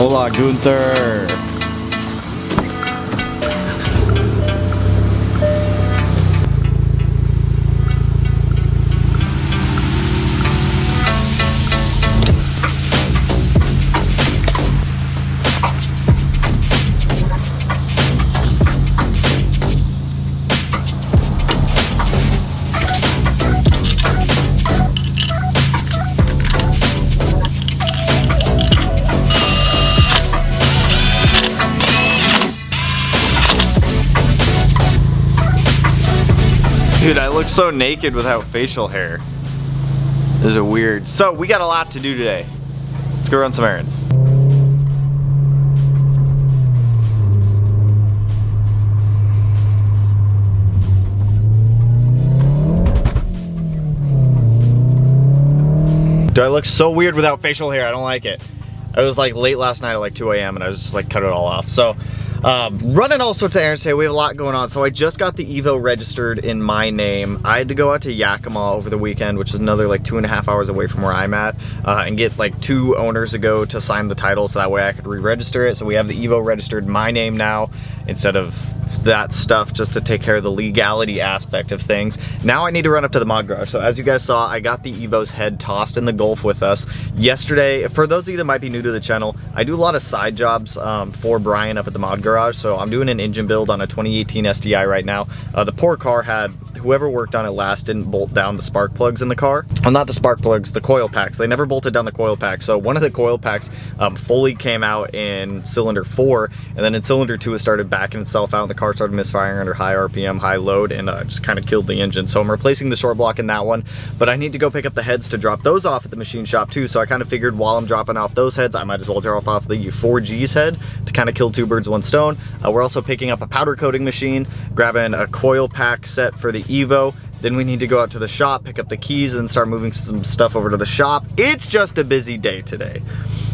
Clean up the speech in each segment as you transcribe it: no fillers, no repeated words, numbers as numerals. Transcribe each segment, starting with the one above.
Hola, Gunther. Dude, I look so naked without facial hair. This is weird. So, we got a lot to do today. Let's go run some errands. Dude, I look so weird without facial hair. I don't like it. I was like late last night at like 2 a.m. and I was just like cut it all off. So, running all sorts of errands today. We have a lot going on. So I just got the Evo registered in my name. I had to go out to Yakima over the weekend, which is another like 2.5 hours away from where I'm at, and get like 2 owners ago to sign the title so that way I could re-register it. So we have the Evo registered in my name now instead of that stuff, just to take care of the legality aspect of things. Now I need to run up to the mod garage. So as you guys saw, I got the Evo's head tossed in the Gulf with us yesterday. For those of you that might be new to the channel, I do a lot of side jobs for Brian up at the mod garage. So I'm doing an engine build on a 2018 STI right now. The poor car had, whoever worked on it last didn't bolt down the spark plugs in the car. Well, not the spark plugs, the coil packs. They never bolted down the coil pack. So one of the coil packs fully came out in cylinder 4, and then in cylinder 2 it started backing itself out and the car started misfiring under high RPM, high load, and just kind of killed the engine. So I'm replacing the short block in that one, but I need to go pick up the heads to drop those off at the machine shop too. So I kind of figured while I'm dropping off those heads, I might as well drop off the 4G's head to kind of kill 2 birds, 1 stone. We're also picking up a powder coating machine, grabbing a coil pack set for the Evo. Then we need to go out to the shop, pick up the keys, and start moving some stuff over to the shop. It's just a busy day today.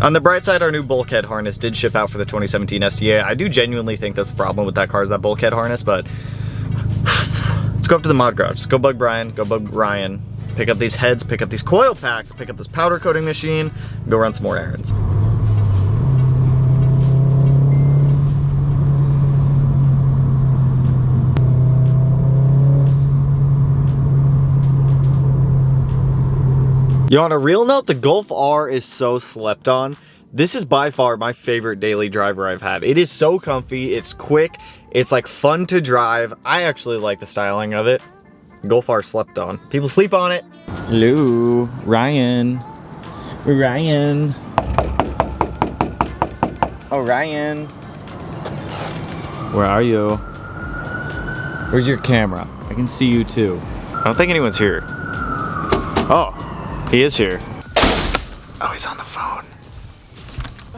On the bright side, our new bulkhead harness did ship out for the 2017 STA. I do genuinely think that's the problem with that car is that bulkhead harness, but let's go up to the mod garage. Let's go bug Brian, go bug Ryan, pick up these heads, pick up these coil packs, pick up this powder coating machine, go run some more errands. Yo, on a real note, the Golf R is so slept on. This is by far my favorite daily driver I've had. It is so comfy, it's quick, it's like fun to drive. I actually like the styling of it. Golf R slept on. People sleep on it. Hello, Ryan. Ryan. Oh, Ryan. Where are you? Where's your camera? I can see you too. I don't think anyone's here. Oh. He is here. Oh, he's on the phone.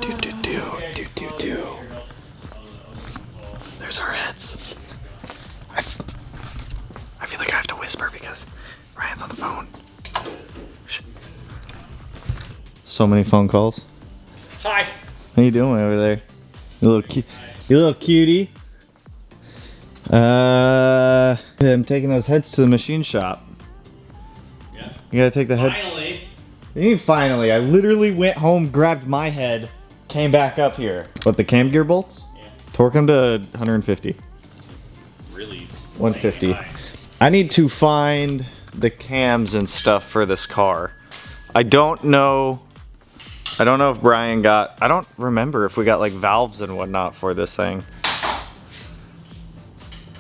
Do. There's our heads. I feel like I have to whisper because Ryan's on the phone. Shh. So many phone calls. Hi. How you doing over there? You little cutie. I'm taking those heads to the machine shop. Yeah. You gotta take the head. Finally. What do you mean finally? I literally went home, grabbed my head, came back up here. What, the cam gear bolts? Yeah. Torque them to 150. Really? 150. I need to find the cams and stuff for this car. I don't know if Brian got, I don't remember if we got like valves and whatnot for this thing.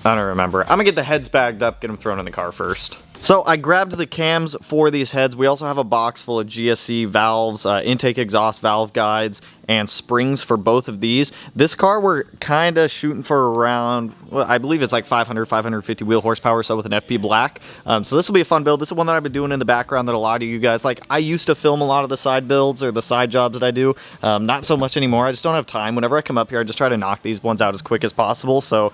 I don't remember. I'm gonna get the heads bagged up, get them thrown in the car first. So I grabbed the cams for these heads. We also have a box full of GSC valves, intake exhaust valve guides, and springs for both of these. This car we're kind of shooting for around, well, I believe it's like 500, 550 wheel horsepower, so with an FP black. So this will be a fun build. This is one that I've been doing in the background that a lot of you guys like. I used to film a lot of the side builds or the side jobs that I do. Not so much anymore. I just don't have time. Whenever I come up here, I just try to knock these ones out as quick as possible. So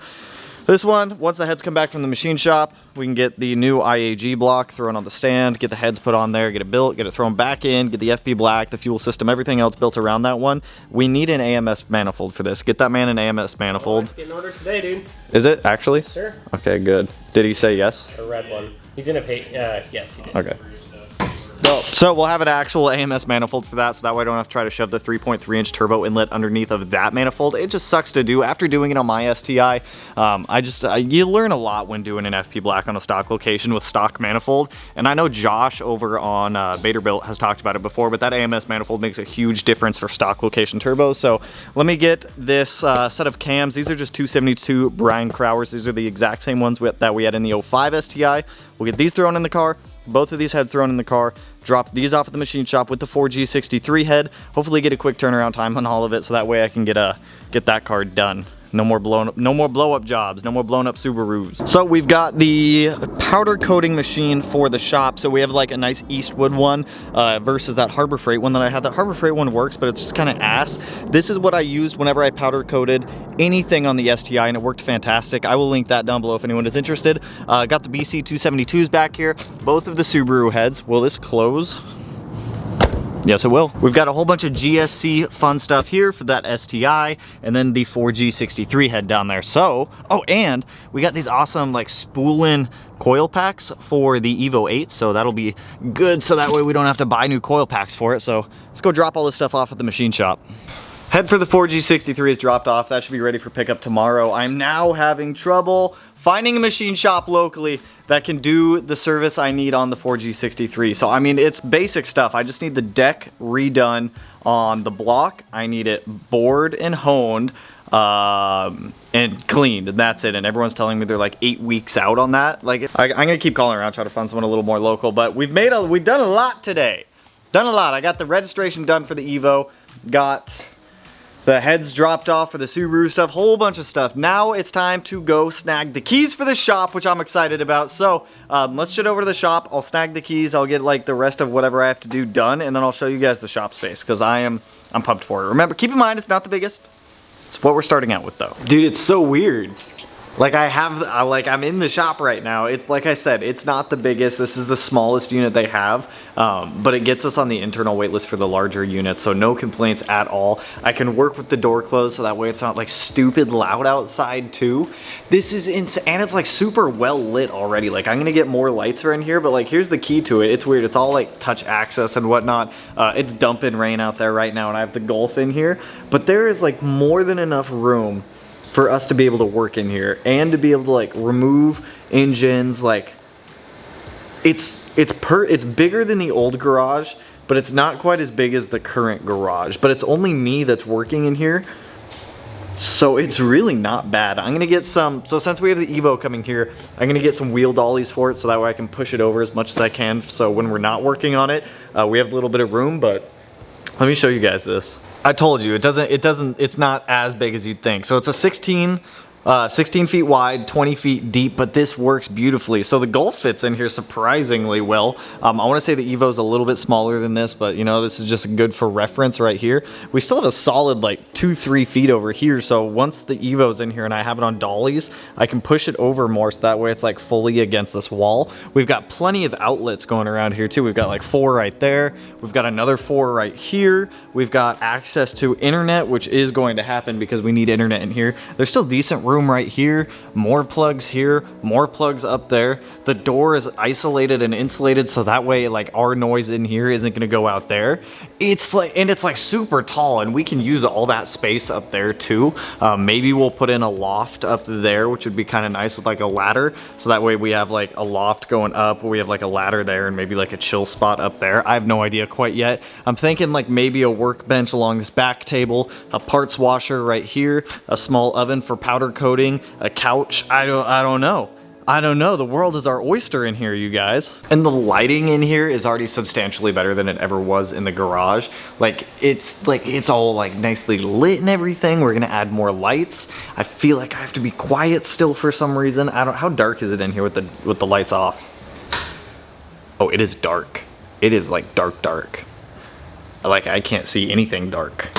this one, once the heads come back from the machine shop, we can get the new IAG block thrown on the stand, get the heads put on there, get it built, get it thrown back in, get the FB black, the fuel system, everything else built around that one. We need an AMS manifold for this. Get that man an AMS manifold. It's getting ordered today, dude. Is it actually? Yes, sir. Okay, good. Did he say yes? A red one. He's gonna pay. Yes, he did. Okay. The go. So we'll have an actual AMS manifold for that, so that way I don't have to try to shove the 3.3-inch turbo inlet underneath of that manifold. It just sucks to do. After doing it on my STI, you learn a lot when doing an FP Black on a stock location with stock manifold. And I know Josh over on Baderbuilt has talked about it before, but that AMS manifold makes a huge difference for stock location turbos. So let me get this set of cams. These are just 272 Brian Crowers. These are the exact same ones that we had in the 05 STI. We'll get these thrown in the car, both of these heads thrown in the car, drop these off at the machine shop with the 4G63 head, hopefully get a quick turnaround time on all of it, so that way I can get that car done. No more blow up jobs, no more blown up Subarus. So we've got the powder coating machine for the shop. So we have like a nice Eastwood one versus that Harbor Freight one that I had. That Harbor Freight one works, but it's just kind of ass. This is what I used whenever I powder coated anything on the STI, and it worked fantastic. I will link that down below if anyone is interested. Got the BC 272s back here, both of the Subaru heads. Will this close? Yes, it will. We've got a whole bunch of GSC fun stuff here for that STI, and then the 4G63 head down there. So, oh, and we got these awesome like spool-in coil packs for the Evo 8, so that'll be good, so that way we don't have to buy new coil packs for it. So let's go drop all this stuff off at the machine shop. Head for the 4G63 is dropped off. That should be ready for pickup tomorrow. I'm now having trouble finding a machine shop locally that can do the service I need on the 4G63. So, I mean, it's basic stuff. I just need the deck redone on the block. I need it bored and honed and cleaned, and that's it. And everyone's telling me they're like 8 weeks out on that. Like, I'm gonna keep calling around, try to find someone a little more local. But we've done a lot today. Done a lot. I got the registration done for the Evo. Got the heads dropped off for the Subaru stuff, whole bunch of stuff. Now it's time to go snag the keys for the shop, which I'm excited about. So let's shit over to the shop. I'll snag the keys. I'll get like the rest of whatever I have to do done, and then I'll show you guys the shop space because I'm pumped for it. Remember, keep in mind it's not the biggest. It's what we're starting out with though. Dude, it's so weird. Like I'm in the shop right now. It's like I said, it's not the biggest. This is the smallest unit they have, but it gets us on the internal wait list for the larger units, so no complaints at all. I can work with the door closed, so that way it's not like stupid loud outside too. This is insane, and it's like super well lit already. Like I'm gonna get more lights around here, but like here's the key to it. It's weird. It's all like touch access and whatnot. It's dumping rain out there right now, and I have the Golf in here, but there is like more than enough room for us to be able to work in here and to be able to like remove engines. Like it's bigger than the old garage, but it's not quite as big as the current garage, but it's only me that's working in here, so it's really not bad. I'm gonna get some, so since we have the Evo coming here, I'm gonna get some wheel dollies for it, so that way I can push it over as much as I can, so when we're not working on it, we have a little bit of room. But let me show you guys this. I told you, it's not as big as you'd think. So it's a 16 feet wide, 20 feet deep, but this works beautifully. So the Golf fits in here surprisingly well. I want to say the Evo's a little bit smaller than this, but you know, this is just good for reference right here. We still have a solid like 2-3 feet over here. So once the Evo's in here and I have it on dollies, I can push it over more, so that way it's like fully against this wall. We've got plenty of outlets going around here too. We've got like 4 right there. We've got another 4 right here. We've got access to internet, which is going to happen because we need internet in here. There's still decent room right here, more plugs here, more plugs up there. The door is isolated and insulated, so that way like our noise in here isn't going to go out there. It's like super tall, and we can use all that space up there too. Maybe we'll put in a loft up there, which would be kind of nice with like a ladder, so that way we have like a loft going up, we have like a ladder there, and maybe like a chill spot up there. I have no idea quite yet. I'm thinking like maybe a workbench along this back table, a parts washer right here, a small oven for powder coating, a couch. I don't know. The world is our oyster in here, you guys. And the lighting in here is already substantially better than it ever was in the garage. Like it's all like nicely lit and everything. We're gonna add more lights. I feel like I have to be quiet still for some reason. How dark is it in here with the lights off? Oh, it is dark. It is like dark. Like I can't see anything dark.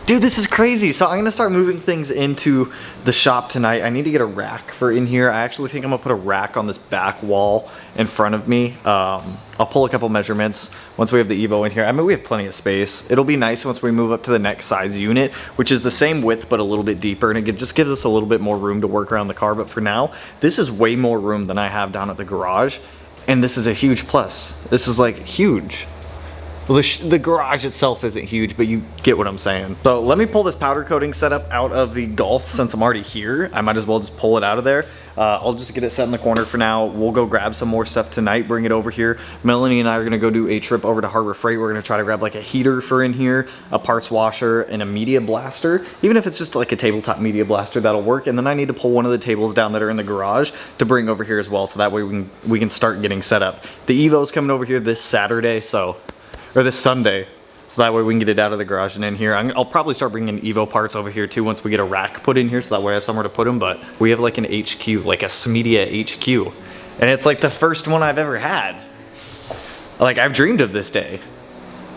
Dude, this is crazy. So I'm gonna start moving things into the shop tonight. I need to get a rack for in here. I actually think I'm gonna put a rack on this back wall in front of me. I'll pull a couple measurements once we have the Evo in here. I mean, we have plenty of space. It'll be nice once we move up to the next size unit, which is the same width but a little bit deeper, and it just gives us a little bit more room to work around the car. But for now, this is way more room than I have down at the garage. And this is a huge plus. This is like huge. Well, the garage itself isn't huge, but you get what I'm saying. So let me pull this powder coating setup out of the Golf. Since I'm already here, I might as well just pull it out of there. I'll just get it set in the corner for now. We'll go grab some more stuff tonight, bring it over here. Melanie and I are gonna go do a trip over to Harbor Freight. We're gonna try to grab like a heater for in here, a parts washer, and a media blaster. Even if it's just like a tabletop media blaster, that'll work. And then I need to pull one of the tables down that are in the garage to bring over here as well, so that way we can start getting set up. The Evo's coming over here this Saturday, or this Sunday, so that way we can get it out of the garage and in here. I'll probably start bringing Evo parts over here too once we get a rack put in here, so that way I have somewhere to put them. But we have like an HQ, like a Smeedia HQ, and it's like the first one I've ever had. Like, I've dreamed of this day.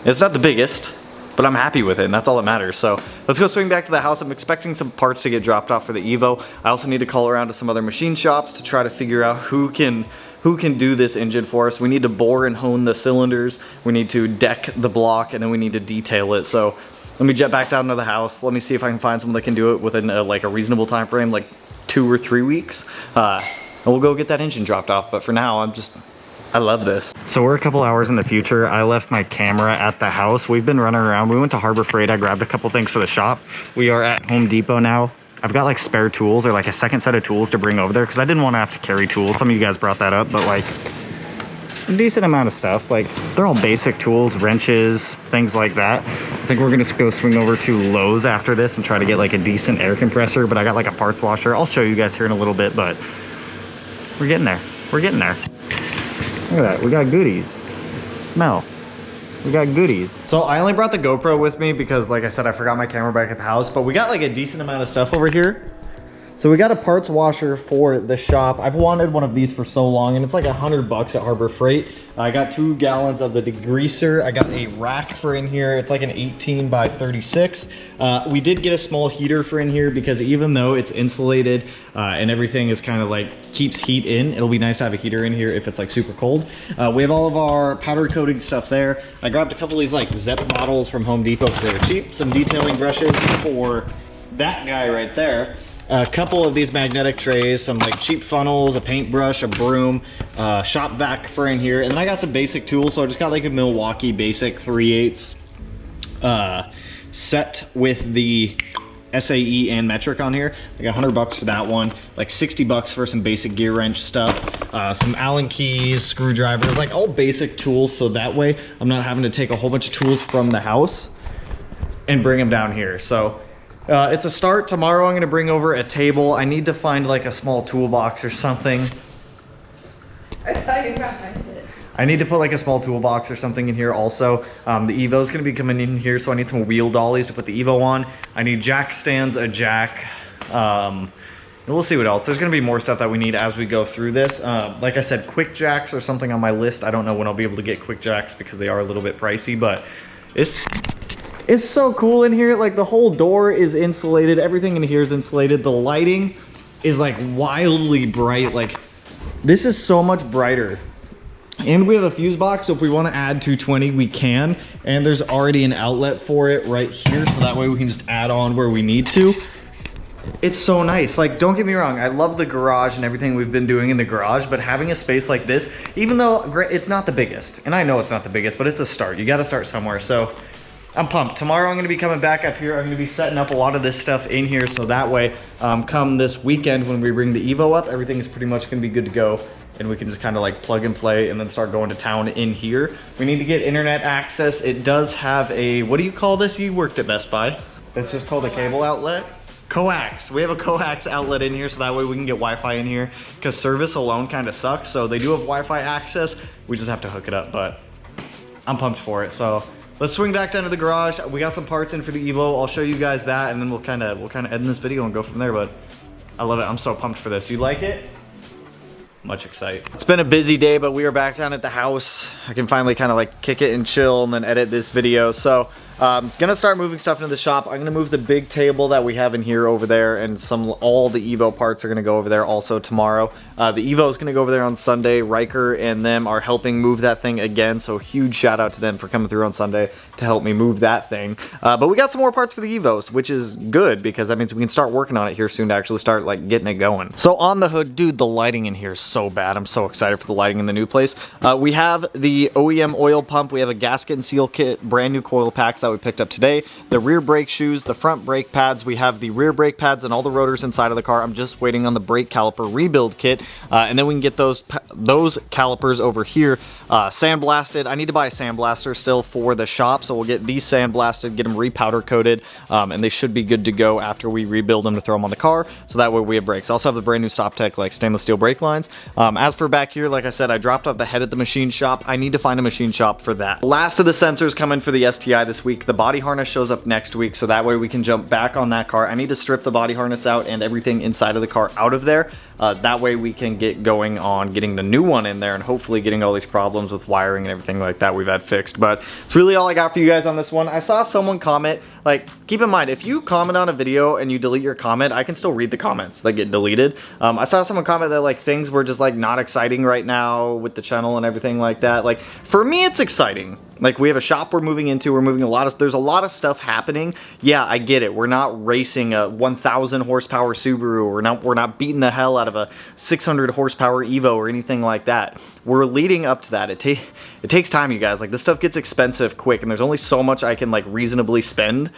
It's not the biggest, but I'm happy with it, and that's all that matters. So let's go swing back to the house. I'm expecting some parts to get dropped off for the Evo. I also need to call around to some other machine shops to try to figure out who can do this engine for us. We need to bore and hone the cylinders. We need to deck the block, and then we need to detail it. So let me jet back down to the house. Let me see if I can find someone that can do it within like a reasonable time frame, like 2 or 3 weeks. And we'll go get that engine dropped off. But for now, I love this. So we're a couple hours in the future. I left my camera at the house. We've been running around. We went to Harbor Freight. I grabbed a couple things for the shop. We are at Home Depot now. I've got like spare tools, or like a second set of tools to bring over there, because I didn't want to have to carry tools. Some of you guys brought that up, but like a decent amount of stuff. Like, they're all basic tools, wrenches, things like that. I think we're gonna go swing over to Lowe's after this and try to get like a decent air compressor, but I got like a parts washer. I'll show you guys here in a little bit, but we're getting there. We're getting there. Look at that, we got goodies. Mel, we got goodies. So I only brought the GoPro with me because, like I said, I forgot my camera back at the house, but we got like a decent amount of stuff over here. So we got a parts washer for the shop. I've wanted one of these for so long, and it's like $100 at Harbor Freight. I got 2 gallons of the degreaser. I got a rack for in here. It's like an 18 by 36. We did get a small heater for in here, because even though it's insulated and everything is kind of like keeps heat in, it'll be nice to have a heater in here if it's like super cold. We have all of our powder coating stuff there. I grabbed a couple of these like Zep bottles from Home Depot because they were cheap. Some detailing brushes for that guy right there. A couple of these magnetic trays, some like cheap funnels, a paintbrush, a broom, shop vac for in here. And then I got some basic tools. So I just got like a Milwaukee basic 3/8 set with the SAE and metric on here. Like $100 for that one, like $60 for some basic gear wrench stuff, some Allen keys, screwdrivers, like all basic tools. So that way I'm not having to take a whole bunch of tools from the house and bring them down here. So it's a start. Tomorrow I'm going to bring over a table. I need to find like a small toolbox or something. I need to put like a small toolbox or something in here also. The Evo's going to be coming in here, so I need some wheel dollies to put the Evo on. I need jack stands, a jack, and we'll see what else. There's going to be more stuff that we need as we go through this. Like I said, quick jacks are something on my list. I don't know when I'll be able to get quick jacks because they are a little bit pricey, but it's so cool in here. Like, the whole door is insulated. Everything in here is insulated. The lighting is like wildly bright. Like, this is so much brighter. And we have a fuse box, so if we want to add 220, we can. And there's already an outlet for it right here, so that way we can just add on where we need to. It's so nice. Like, don't get me wrong, I love the garage and everything we've been doing in the garage, but having a space like this, even though it's not the biggest, and I know it's not the biggest, but it's a start. You got to start somewhere. So I'm pumped. Tomorrow I'm going to be coming back up here. I'm going to be setting up a lot of this stuff in here, so that way come this weekend when we bring the Evo up, everything is pretty much going to be good to go, and we can just kind of like plug and play and then start going to town in here. We need to get internet access. It does have a, what do you call this? You worked at Best Buy. It's just called a cable outlet. Coax. We have a coax outlet in here, so that way we can get Wi-Fi in here, because service alone kind of sucks. So they do have Wi-Fi access. We just have to hook it up, but I'm pumped for it. So let's swing back down to the garage. We got some parts in for the Evo. I'll show you guys that, and then we'll kind of end this video and go from there. But I love it. I'm so pumped for this. You like it? Much excited. It's been a busy day, but we are back down at the house. I can finally kind of like kick it and chill and then edit this video. So Gonna start moving stuff into the shop. I'm gonna move the big table that we have in here over there, and all the Evo parts are gonna go over there also tomorrow. The Evo is gonna go over there on Sunday. Riker and them are helping move that thing again, so huge shout out to them for coming through on Sunday to help me move that thing. But we got some more parts for the Evos, which is good because that means we can start working on it here soon to actually start like getting it going. So on the hood, dude, the lighting in here is so bad. I'm so excited for the lighting in the new place. We have the OEM oil pump. We have a gasket and seal kit, brand new coil packs that we picked up today. The rear brake shoes, the front brake pads. We have the rear brake pads and all the rotors inside of the car. I'm just waiting on the brake caliper rebuild kit, and then we can get those calipers over here sandblasted. I need to buy a sandblaster still for the shop, so we'll get these sandblasted, get them repowder coated, and they should be good to go after we rebuild them to throw them on the car, so that way we have brakes. I also have the brand new StopTech like stainless steel brake lines. As per back here, like I said, I dropped off the head at the machine shop. I need to find a machine shop for that. Last of the sensors coming for the STI this week. The body harness shows up next week, so that way we can jump back on that car. I need to strip the body harness out and everything inside of the car out of there. That way we can get going on getting the new one in there and hopefully getting all these problems with wiring and everything like that we've had fixed. But it's really all I got for you guys on this one. I saw someone comment, like, keep in mind, if you comment on a video and you delete your comment, I can still read the comments that get deleted. I saw someone comment that like things were just like not exciting right now with the channel and everything like that. Like, for me, it's exciting. Like, we have a shop we're moving into, there's a lot of stuff happening. Yeah, I get it. We're not racing a 1,000 horsepower Subaru. We're not beating the hell out of a 600 horsepower Evo or anything like that. We're leading up to that. It takes time, you guys. Like, this stuff gets expensive quick, and there's only so much I can like reasonably spend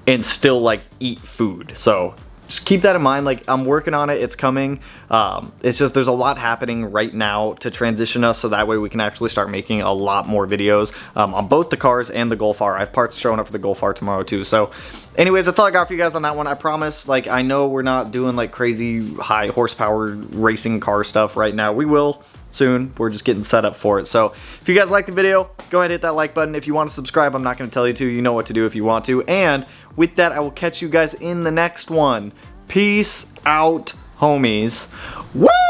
and still like eat food. So just keep that in mind. Like, I'm working on it, it's coming. It's just there's a lot happening right now to transition us, so that way we can actually start making a lot more videos on both the cars and the Golf R. I have parts showing up for the Golf R tomorrow too. So anyways, that's all I got for you guys on that one. I promise, like, I know we're not doing like crazy high horsepower racing car stuff right now. We will soon. We're just getting set up for it. So if you guys like the video, go ahead and hit that like button. If you want to subscribe, I'm not going to tell you to. You know what to do if you want to. And with that, I will catch you guys in the next one. Peace out, homies. Woo!